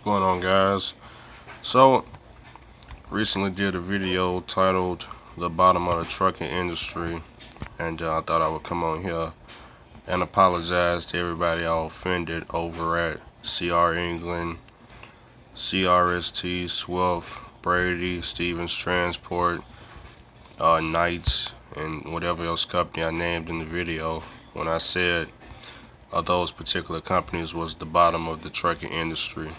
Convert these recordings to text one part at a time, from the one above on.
going on, guys? So, recently did a video titled "The Bottom of the Trucking Industry," and I thought I would come on here and apologize to everybody I offended over at CR England, CRST, Swift, Brady, Stevens Transport, Knights, and whatever else company I named in the video when I said those particular companies was the bottom of the trucking industry.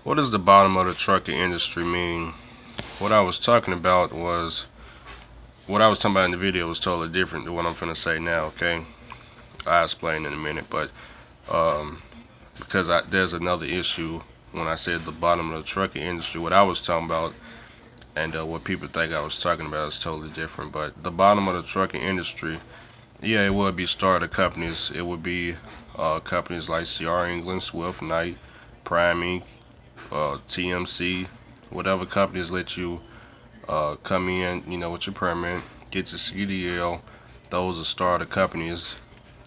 What does the bottom of the trucking industry mean? What I was talking about was what I was talking about in the video was totally different than what I'm finna say now. Okay, I'll explain in a minute, but because there's another issue when I said the bottom of the trucking industry. What I was talking about and what people think I was talking about is totally different. But the bottom of the trucking industry, yeah, it would be startup companies. It would be companies like CR England, Swift, Knight, Prime Inc., TMC, whatever companies let you come in, with your permit, get your CDL. Those are starter companies.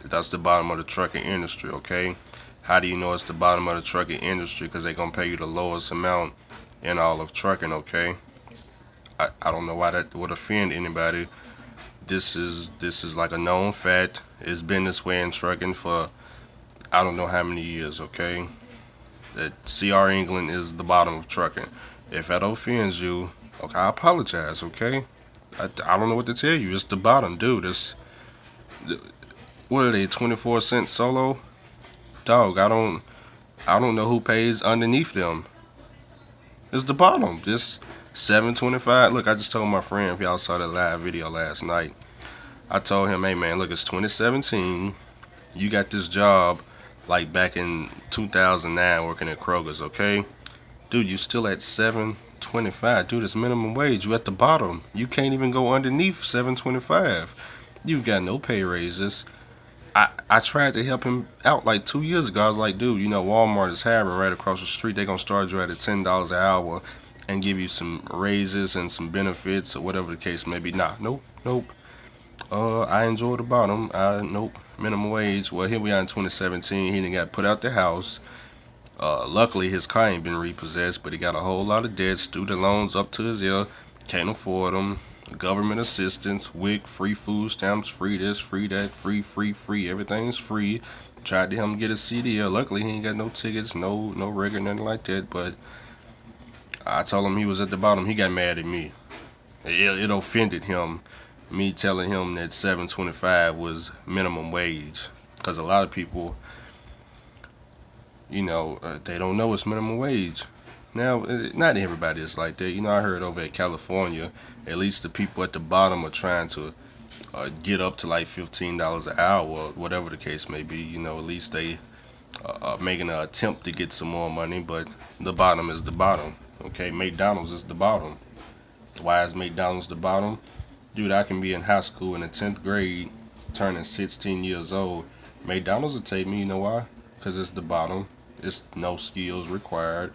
That's the bottom of the trucking industry, okay? How do you know it's the bottom of the trucking industry? Because they're going to pay you the lowest amount in all of trucking, okay? I don't know why that would offend anybody. This is like a known fact. It's been this way in trucking for I don't know how many years, okay? That CR England is the bottom of trucking. If that offends you, okay, I apologize, okay? I don't know what to tell you. It's the bottom, dude. What are they, 24-cent solo? Dog, I don't know who pays underneath them. It's the bottom. This 725. Look, I just told my friend, if y'all saw that live video last night, I told him, hey man, look, it's 2017. You got this job like back in 2009 working at Kroger's, okay? Dude, you still at 725. Dude, it's minimum wage. You at the bottom. You can't even go underneath 725. You've got no pay raises. I tried to help him out like 2 years ago. I was like, dude, Walmart is hiring right across the street. They're gonna start you at $10 an hour and give you some raises and some benefits or whatever the case may be. Nah, nope. I enjoy the bottom. Nope. Minimum wage. Well, here we are in 2017. He done got put out the house. Luckily, his car ain't been repossessed, but he got a whole lot of debt, student loans up to his ear, can't afford them, government assistance, WIC, free food stamps, free this, free that, free, everything's free. Tried to help him get a CDL. Luckily, he ain't got no tickets, no record, nothing like that, but I told him he was at the bottom. He got mad at me. It offended him, me telling him that 725 was minimum wage, because a lot of people they don't know it's minimum wage. Now, not everybody is like that. I heard over at California, at least the people at the bottom are trying to get up to like $15 an hour, or whatever the case may be. At least they are making an attempt to get some more money, but the bottom is the bottom. Okay, McDonald's is the bottom. Why is McDonald's the bottom? Dude, I can be in high school in the 10th grade, turning 16 years old. McDonald's will take me, you know why? Because it's the bottom. It's no skills required.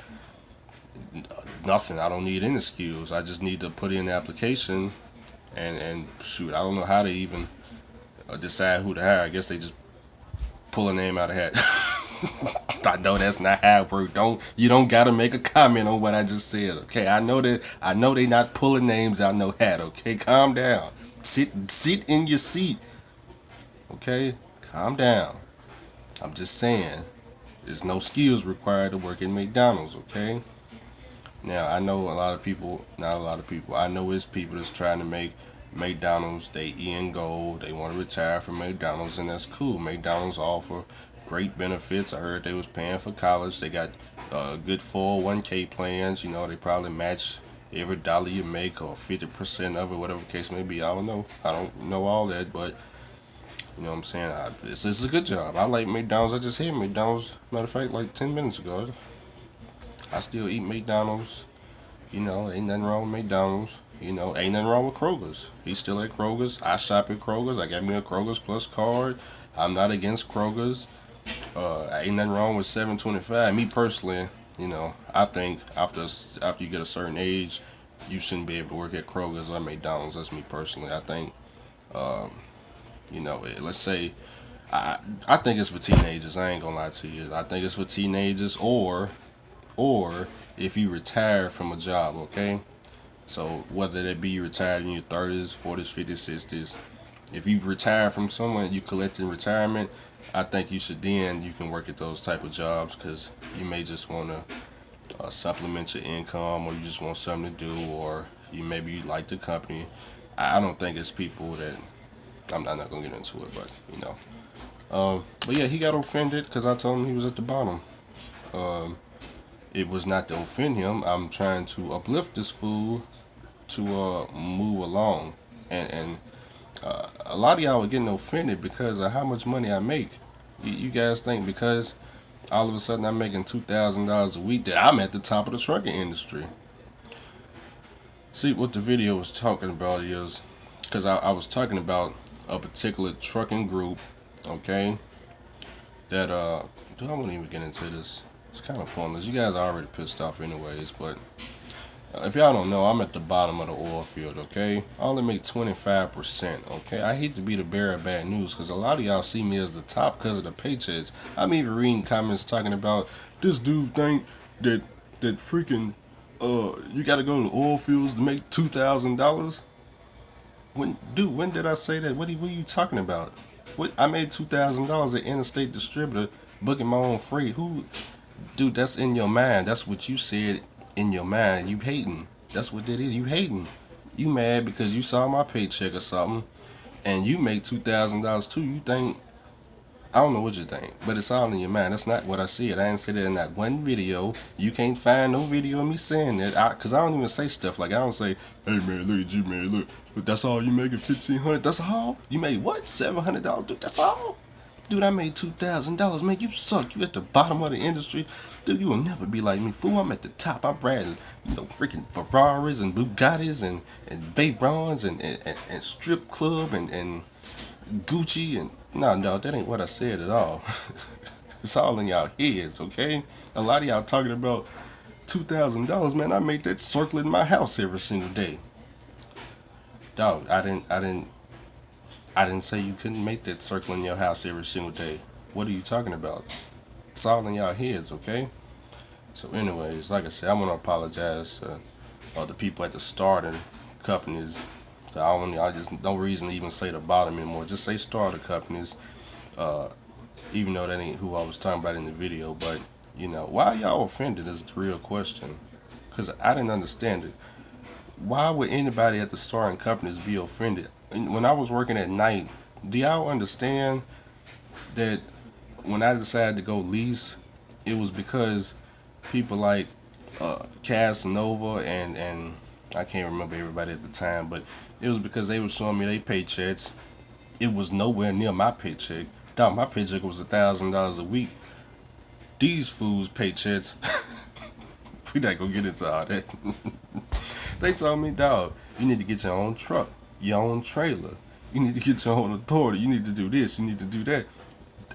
Nothing. I don't need any skills. I just need to put in the application and shoot. I don't know how to even decide who to hire. I guess they just pull a name out of the hat. I know that's not how it works. You don't gotta make a comment on what I just said. Okay, I know they not pulling names out no hat. Okay, calm down. Sit in your seat. Okay, calm down. I'm just saying. There's no skills required to work at McDonald's, okay? Now, I know a lot of people, not a lot of people, I know it's people that's trying to make McDonald's their end goal. They want to retire from McDonald's, and that's cool. McDonald's offer great benefits. I heard they was paying for college. They got good 401k plans. They probably match every dollar you make or 50% of it, whatever the case may be. I don't know. I don't know all that, but you know what I'm saying? This is a good job. I like McDonald's. I just had McDonald's, matter of fact, like 10 minutes ago. I still eat McDonald's. Ain't nothing wrong with McDonald's. Ain't nothing wrong with Kroger's. He's still at Kroger's. I shop at Kroger's. I got me a Kroger's Plus card. I'm not against Kroger's. Ain't nothing wrong with 725. Me personally, I think after you get a certain age, you shouldn't be able to work at Kroger's or McDonald's. That's me personally. I think, let's say I think it's for teenagers. I ain't gonna lie to you. I think it's for teenagers or or if you retire from a job, okay? So whether that be you retired in your 30s, 40s, 50s, 60s, if you retire from somewhere, you collecting retirement, I think you can work at those type of jobs because you may just want to supplement your income, or you just want something to do, or maybe you like the company. I don't think it's people that I'm not gonna get into it, but but yeah, he got offended because I told him he was at the bottom. Um, it was not to offend him. I'm trying to uplift this fool to move along, and a lot of y'all are getting offended because of how much money I make. You guys think because all of a sudden I'm making $2,000 a week that I'm at the top of the trucking industry. See, what the video was talking about is, because I was talking about a particular trucking group, okay, that I won't even get into this. It's kind of pointless. You guys are already pissed off anyways, but if y'all don't know, I'm at the bottom of the oil field, okay? I only make 25%, okay? I hate to be the bearer of bad news because a lot of y'all see me as the top because of the paychecks. I'm even reading comments talking about this dude think that freaking you gotta go to the oil fields to make $2,000. When did I say that? What are you talking about? What, I made $2,000 at Interstate Distributor booking my own freight. Dude, that's in your mind. That's what you said in your mind. You hating. That's what that is. You hating. You mad because you saw my paycheck or something, and you make $2,000 too. You think, I don't know what you think, but it's all in your mind. That's not what I said. I didn't say that in that one video. You can't find no video of me saying that. Cause I don't even say stuff like, I don't say, hey man, look at you, man, look. But that's all you making, $1,500. That's all. You made what? $700. Dude, that's all. Dude, I made $2,000. Man, you suck. You at the bottom of the industry. Dude, you will never be like me. Fool, I'm at the top. I'm riding, freaking Ferraris and Bugattis and Veyrons and strip club and Gucci and no, that ain't what I said at all. It's all in y'all heads, okay? A lot of y'all talking about $2,000, man. I make that circling my house every single day. Dog, I didn't say you couldn't make that circle in your house every single day. What are you talking about? It's all in y'all heads, okay? So anyways, like I said, I want to apologize to the people at the starter companies. I just no reason to even say the bottom anymore. Just say starter companies, even though that ain't who I was talking about in the video. But why y'all offended is the real question. Cause I didn't understand it. Why would anybody at the starting companies be offended? When I was working at night, do y'all understand that when I decided to go lease, it was because people like Casanova and I can't remember everybody at the time, but it was because they were showing me their paychecks. It was nowhere near my paycheck. Dog, my paycheck was $1,000 a week. These fools' paychecks, we not gonna get into all that. They told me, dog, you need to get your own truck, your own trailer. You need to get your own authority. You need to do this. You need to do that.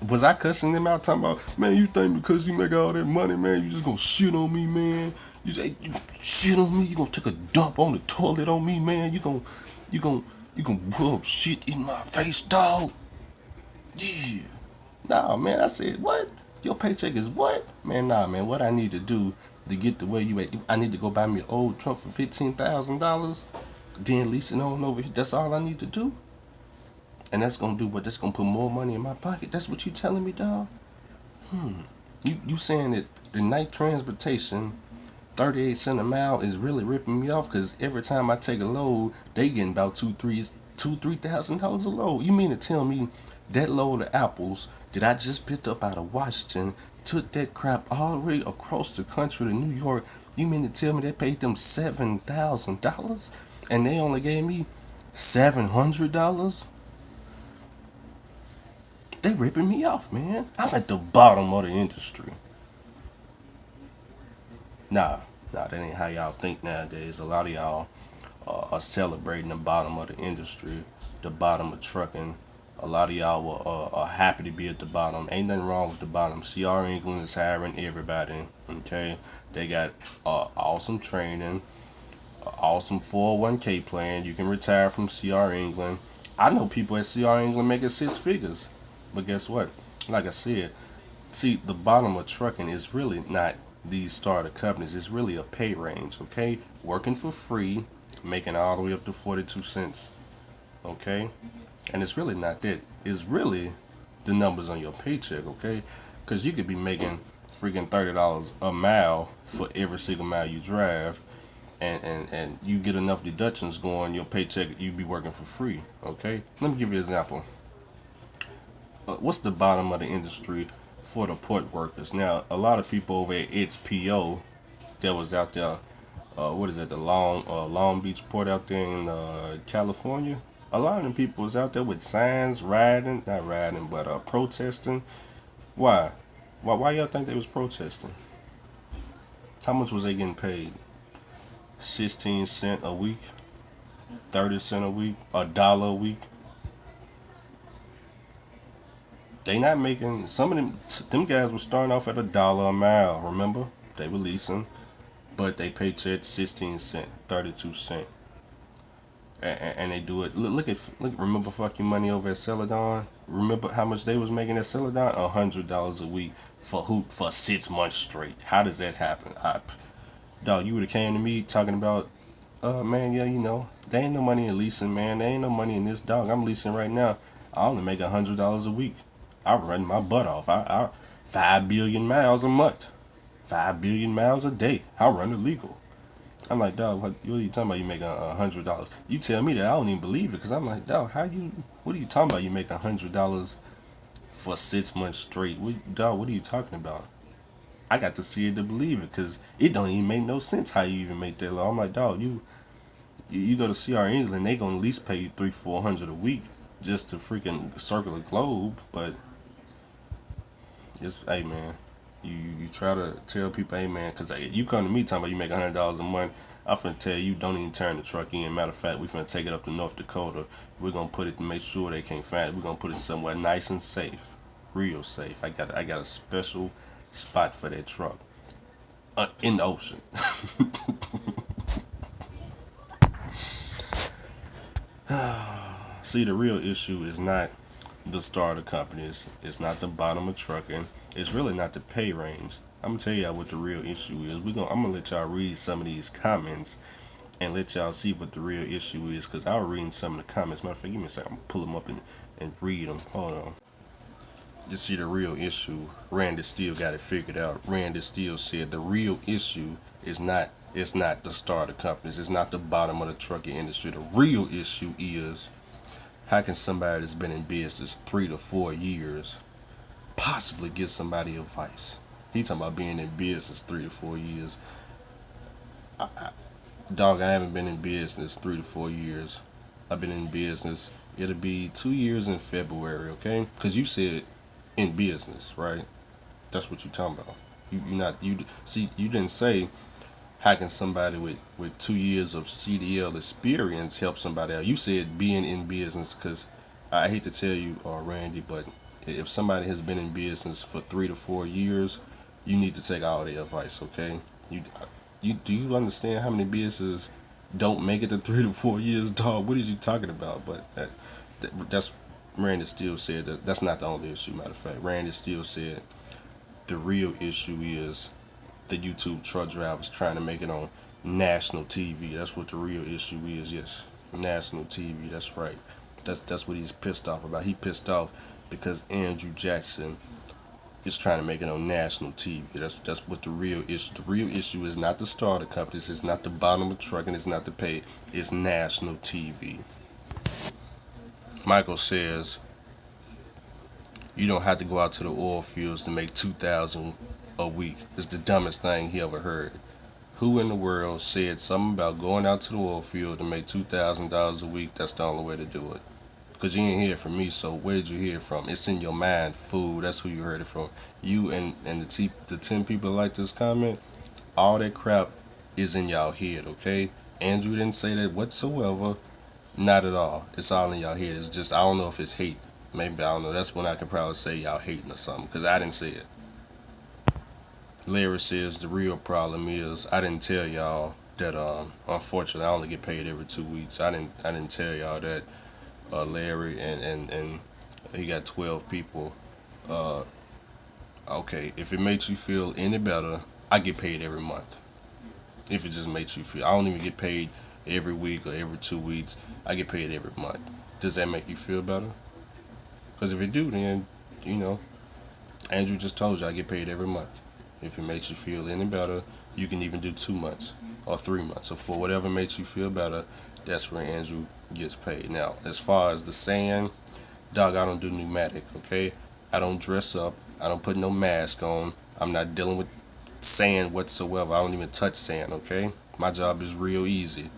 Was I cussing them out talking about, man, you think because you make all that money, man, you just gonna shit on me, man? You shit on me? You gonna take a dump on the toilet on me, man? You gonna rub shit in my face, dog? Yeah. Nah, man, I said, what? Your paycheck is what? Man, nah, man, what I need to do to get the way you at, I need to go buy me an old truck for $15,000, then lease it on over here. That's all I need to do? And that's gonna do what? That's gonna put more money in my pocket. That's what you telling me, dog? You saying that the night transportation, 38 cents a mile, is really ripping me off? Cause every time I take a load, they getting about $3,000 a load. You mean to tell me that load of apples that I just picked up out of Washington, took that crap all the way across the country to New York? You mean to tell me they paid them $7,000 and they only gave me $700? They ripping me off, man. I'm at the bottom of the industry. Nah, that ain't how y'all think nowadays. A lot of y'all are celebrating the bottom of the industry, the bottom of trucking. A lot of y'all are happy to be at the bottom. Ain't nothing wrong with the bottom. CR England is hiring everybody, okay? They got awesome training, awesome 401k plan. You can retire from CR England. I know people at CR England making six figures. But guess what? Like I said, see, the bottom of trucking is really not these startup companies, it's really a pay range, okay? Working for free, making all the way up to 42 cents, okay? And it's really not that. It's really the numbers on your paycheck, okay? Because you could be making freaking $30 a mile for every single mile you drive, and you get enough deductions going, your paycheck, you be working for free, okay? Let me give you an example. What's the bottom of the industry for the port workers? Now, a lot of people over at its PO that was out there, what is it, the Long Beach port out there in California? A lot of them people was out there with signs, not riding, but protesting. Why? Why y'all think they was protesting? How much was they getting paid? 16 cents a week, 30 cents a week, $1 a week. They not making, some of them guys were starting off at $1 a mile. Remember, they were leasing, but they paycheck 16 cent, 32 cent, and they do it. Look. Remember fucking money over at Celadon. Remember how much they was making at Celadon? $100 a week for 6 months straight. How does that happen? Dog, you would have came to me talking about, man, yeah, there ain't no money in leasing, man. There ain't no money in this, dog. I'm leasing right now. I only make $100 a week. I run my butt off. I 5 billion miles a month, 5 billion miles a day. I run illegal. I'm like, dog, what are you talking about? You make $100? You tell me that, I don't even believe it, because I'm like, dog, what are you talking about? You make $100 for 6 months straight? Dog, what are you talking about? I got to see it to believe it, because it don't even make no sense how you even make that low. I'm like, dog, you go to CR England, they gonna at least pay you 300-400 a week just to freaking circle the globe. But it's, hey man, you try to tell people, hey man, because you come to me talking about you make $100 a month. I'm finna tell you, don't even turn the truck in. Matter of fact, we finna take it up to North Dakota. We're gonna put it to make sure they can't find it. We're gonna put it somewhere nice and safe, real safe. I got a special spot for that truck in the ocean. See, the real issue is not the starter companies. It's not the bottom of trucking. It's really not the pay range. I'm gonna tell y'all what the real issue is. I'm gonna let y'all read some of these comments and let y'all see what the real issue is. Cause I was reading some of the comments. Matter of fact, give me a second. I'm gonna pull them up and read them. Hold on. You see the real issue. Randa Steel got it figured out. Randa Steel said the real issue is not. It's not the starter companies. It's not the bottom of the trucking industry. The real issue is, how can somebody that's been in business 3 to 4 years possibly give somebody advice? He talking about being in business 3 to 4 years. Dog, I haven't been in business 3 to 4 years. I've been in business. It'll be 2 years in February, okay? Because you said in business, right? That's what you talking about. You didn't say, how can somebody with 2 years of CDL experience help somebody out? You said being in business, because I hate to tell you, Randy, but if somebody has been in business for 3 to 4 years, you need to take all their advice, okay? Do you understand how many businesses don't make it to 3 to 4 years, dog? What is you talking about? But that's Randy Steel said that's not the only issue. Matter of fact, Randy Steel said the real issue is the YouTube truck drivers trying to make it on national TV. That's what the real issue is. Yes, national TV. That's right. That's what he's pissed off about. He pissed off because Andrew Jackson is trying to make it on national TV. That's what the real issue. The real issue is not the starter companies. It's not the bottom of trucking. It's not the pay. It's national TV. Michael says you don't have to go out to the oil fields to make 2,000 a week. It's the dumbest thing he ever heard. Who in the world said something about going out to the oil field to make $2,000 a week? That's the only way to do it. Because you ain't hear it from me, so where did you hear it from? It's in your mind, fool. That's who you heard it from. You and the 10 people that like this comment, all that crap is in y'all head, okay? Andrew didn't say that whatsoever. Not at all. It's all in y'all head. It's just, I don't know if it's hate. Maybe, I don't know. That's when I could probably say y'all hating or something, because I didn't say it. Larry says the real problem is I didn't tell y'all that unfortunately I only get paid every 2 weeks. I didn't tell y'all that, Larry, and he got 12 people. Okay, if it makes you feel any better, I get paid every month. If it just makes you feel, I don't even get paid every week or every 2 weeks. I get paid every month. Does that make you feel better? Because if it do, then you know, Andrew just told you I get paid every month. If it makes you feel any better, you can even do 2 months or 3 months or for whatever makes you feel better. That's where Andrew gets paid. Now, as far as the sand, dog, I don't do pneumatic. Okay, I don't dress up. I don't put no mask on. I'm not dealing with sand whatsoever. I don't even touch sand. Okay, my job is real easy.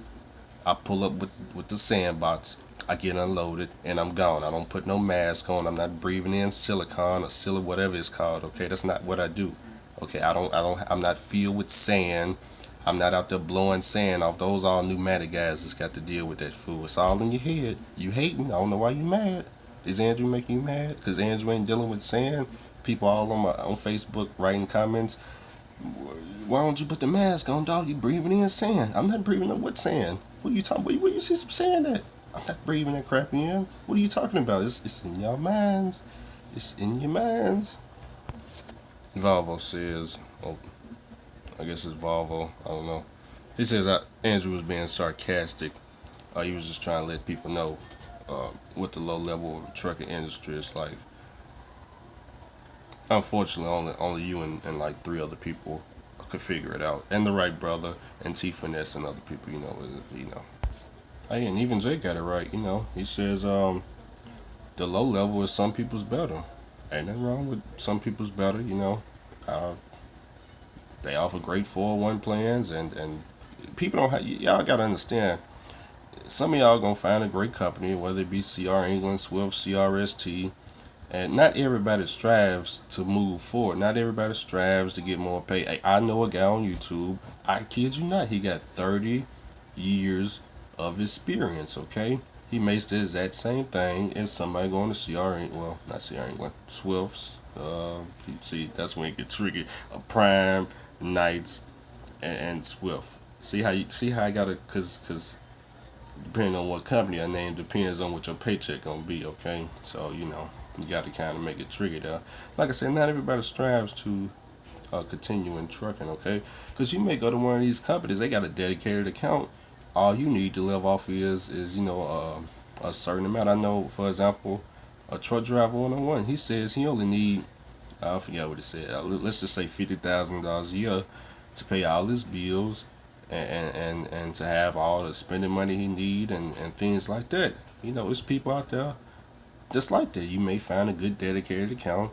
I pull up with the sandbox. I get unloaded and I'm gone. I don't put no mask on. I'm not breathing in silicon or whatever it's called. Okay, that's not what I do. Okay, I'm not filled with sand. I'm not out there blowing sand off. Those all pneumatic guys that's got to deal with that fool. It's all in your head. You hating. I don't know why you mad. Is Andrew making you mad? Because Andrew ain't dealing with sand. People all on Facebook writing comments. Why don't you put the mask on, dog? You breathing in sand. I'm not breathing in what sand? What are you talking about? Where you see some sand at? I'm not breathing that crap in. What are you talking about? It's in your minds. It's in your minds. Volvo says, oh, I guess it's Volvo. I don't know. He says Andrew was being sarcastic. He was just trying to let people know what the low level of the trucking industry is like. Unfortunately, only you and like three other people could figure it out, and the right brother and T Finesse and other people. Hey, and even Jay got it right. He says the low level is some people's better. Ain't nothing wrong with some people's better. Uh, they offer great 401 plans, and people don't have. Y'all gotta understand. Some of y'all gonna find a great company, whether it be CR England, Swift, CRST. And not everybody strives to move forward. Not everybody strives to get more pay. I know a guy on YouTube. I kid you not. He got 30 years of experience. Okay, he makes the exact same thing as somebody going to CR. Well, not CR England. Swifts. You see, that's when it gets tricky. Prime, Knights, and Swift. See how I gotta cause depending on what company I name depends on what your paycheck gonna be. Okay, so you got to kind of make it tricky there. Like I said, not everybody strives to continue in trucking, okay? Because you may go to one of these companies, they got a dedicated account. All you need to live off is a certain amount. I know, for example, a truck driver 101. He says he only need I forget what he said. Let's just say $50,000 a year to pay all his bills and to have all the spending money he need and things like that. There's people out there just like that. You may find a good dedicated account.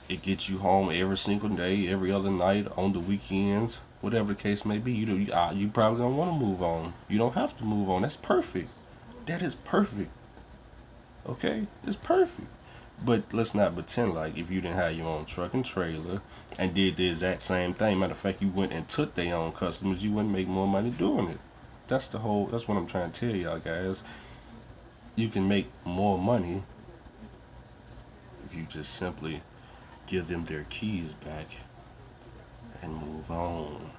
It gets you home every single day, every other night, on the weekends, whatever the case may be. You probably don't want to move on. You don't have to move on. That's perfect. That is perfect. Okay, it's perfect. But let's not pretend like if you didn't have your own truck and trailer and did the exact same thing. Matter of fact, you went and took their own customers, you wouldn't make more money doing it. That's what I'm trying to tell y'all guys. You can make more money if you just simply give them their keys back and move on.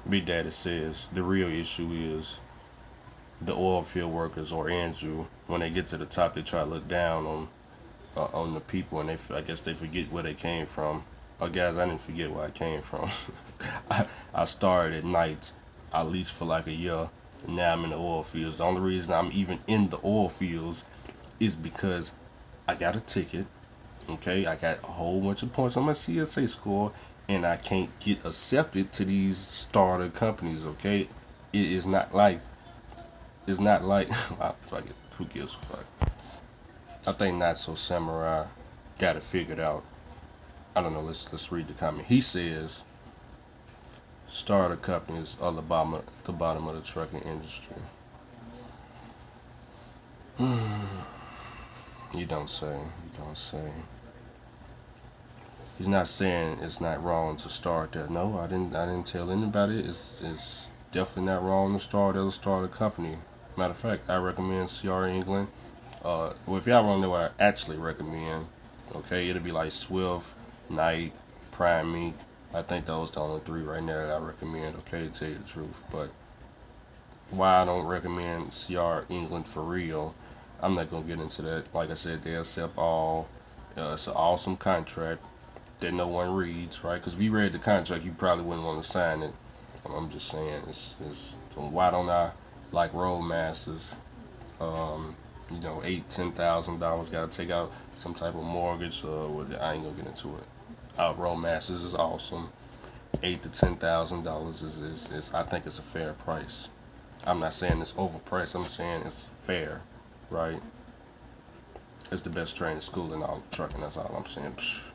Big Daddy says the real issue is the oil field workers or Andrew. When they get to the top, they try to look down on the people, and I guess they forget where they came from. Guys, I didn't forget where I came from. I started at nights, at least for like a year. Now I'm in the oil fields. The only reason I'm even in the oil fields is because I got a ticket. Okay, I got a whole bunch of points on my CSA score, and I can't get accepted to these starter companies. Okay, it is not like fuck it. Who gives a fuck? I think Not So Samurai got it figured out. I don't know. Let's read the comment. He says starter companies are the bottom of the trucking industry. You don't say. You don't say. He's not saying it's not wrong to start that. No, I didn't tell anybody. It's definitely not wrong to start as a starter company. Matter of fact, I recommend CR England. Well, if y'all want to know what I actually recommend, okay, it'll be like Swift, Knight, Prime Meek. I think those the only three right now that I recommend. Okay, to tell you the truth, but why I don't recommend CR England for real, I'm not gonna get into that. Like I said, they accept all. It's an awesome contract. that no one reads, right? Because if you read the contract, you probably wouldn't want to sign it. I'm just saying, it's why don't I like Roadmasters? $8,000, $10,000 got to take out some type of mortgage. I ain't gonna get into it. Roadmasters is awesome. $8,000 to $10,000 is I think it's a fair price. I'm not saying it's overpriced. I'm saying it's fair, right? It's the best training school in all trucking. That's all I'm saying. Psh.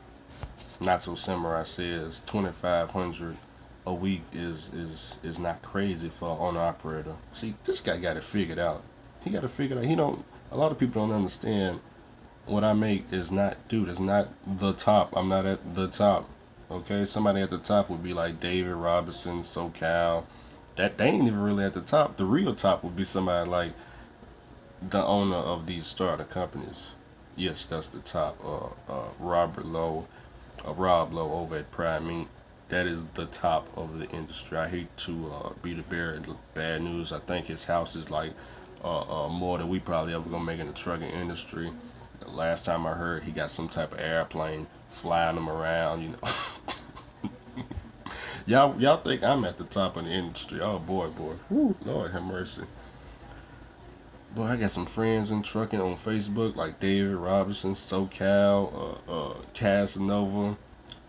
Not so samurai says 2,500 a week is not crazy for an owner operator. See, this guy got it figured out. He got it figured out. He don't. A lot of people don't understand what I make is not, dude. It's not the top. I'm not at the top. Okay, somebody at the top would be like David Robinson, SoCal. That they ain't even really at the top. The real top would be somebody like the owner of these startup companies. Yes, that's the top. Rob Lowe over at Prime Inc. That is the top of the industry. I hate to be the bearer of bad news. I think his house is like more than we probably ever gonna make in the trucking industry. The last time I heard, he got some type of airplane flying him around. Y'all think I'm at the top of the industry? Oh boy, boy. Woo, Lord have mercy. Boy, I got some friends in trucking on Facebook like David Robinson, SoCal, Casanova.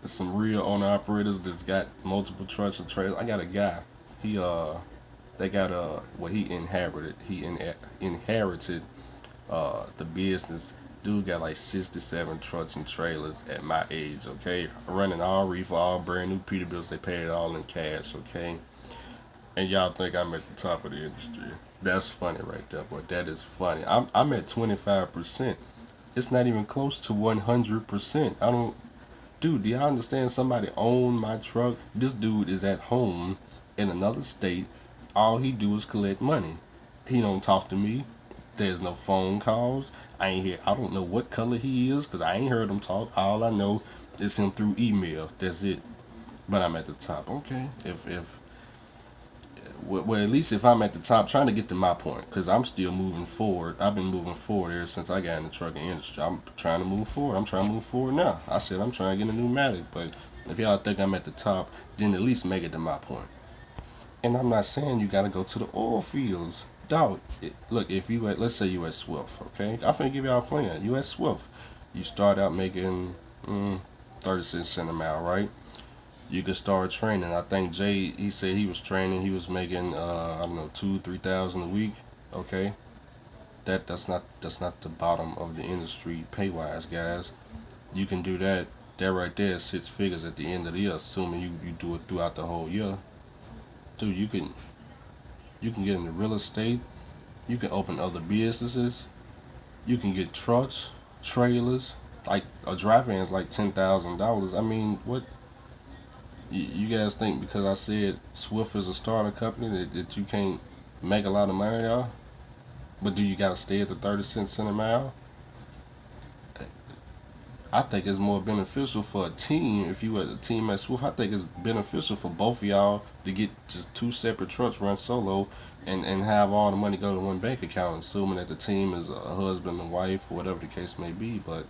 There's some real owner operators that's got multiple trucks and trailers. I got a guy. He they got he inherited. Inherited the business. Dude got like 67 trucks and trailers at my age. Okay, running all reefer, all brand new Peterbilts. They paid it all in cash. Okay, and y'all think I'm at the top of the industry. That's funny right there, boy. That is funny. I'm at 25%. It's not even close to 100%. I don't, dude. Do y'all understand? Somebody own my truck. This dude is at home in another state. All he do is collect money. He don't talk to me. There's no phone calls. I ain't hear. I don't know what color he is because I ain't heard him talk. All I know is him through email. That's it. But I'm at the top. Okay. If well, at least if I'm at the top, trying to get to my point, because I'm still moving forward. I've been moving forward ever since I got in the trucking industry. I'm trying to move forward. I'm trying to move forward now. I said I'm trying to get a new Matic, but if y'all think I'm at the top, then at least make it to my point. And I'm not saying you got to go to the oil fields. Dog, look, if you at, let's say you at Swift, okay? I'm finna give y'all a plan. You at Swift. You start out making 36 cents a mile, right? You could start training. I think Jay, he said he was training. He was making I don't know 2,000-3,000 a week. Okay, that's not the bottom of the industry pay wise, guys. You can do that. That right there is 6 figures at the end of the year, assuming you do it throughout the whole year. Dude, you can get into real estate. You can open other businesses. You can get trucks, trailers. Like a dry van is like $10,000. I mean, what? You guys think because I said Swift is a startup company that you can't make a lot of money there? But do you gotta stay at the 30 cents a mile? I think it's more beneficial for a team if you were a team at Swift. I think it's beneficial for both of y'all to get just two separate trucks run solo and have all the money go to one bank account, assuming that the team is a husband and wife or whatever the case may be. But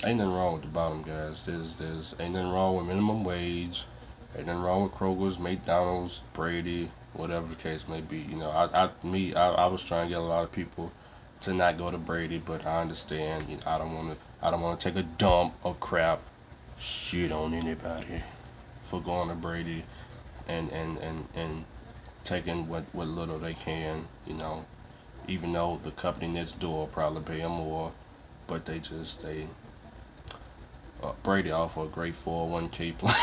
ain't nothing wrong with the bottom, guys. There's ain't nothing wrong with minimum wage. Ain't nothing wrong with Kroger's, McDonald's, Brady, whatever the case may be. I was trying to get a lot of people to not go to Brady, but I understand. I don't want to take a dump or crap, shit on anybody for going to Brady and taking what little they can. Even though the company next door probably pay them more, but they Brady offer a great 401k plan.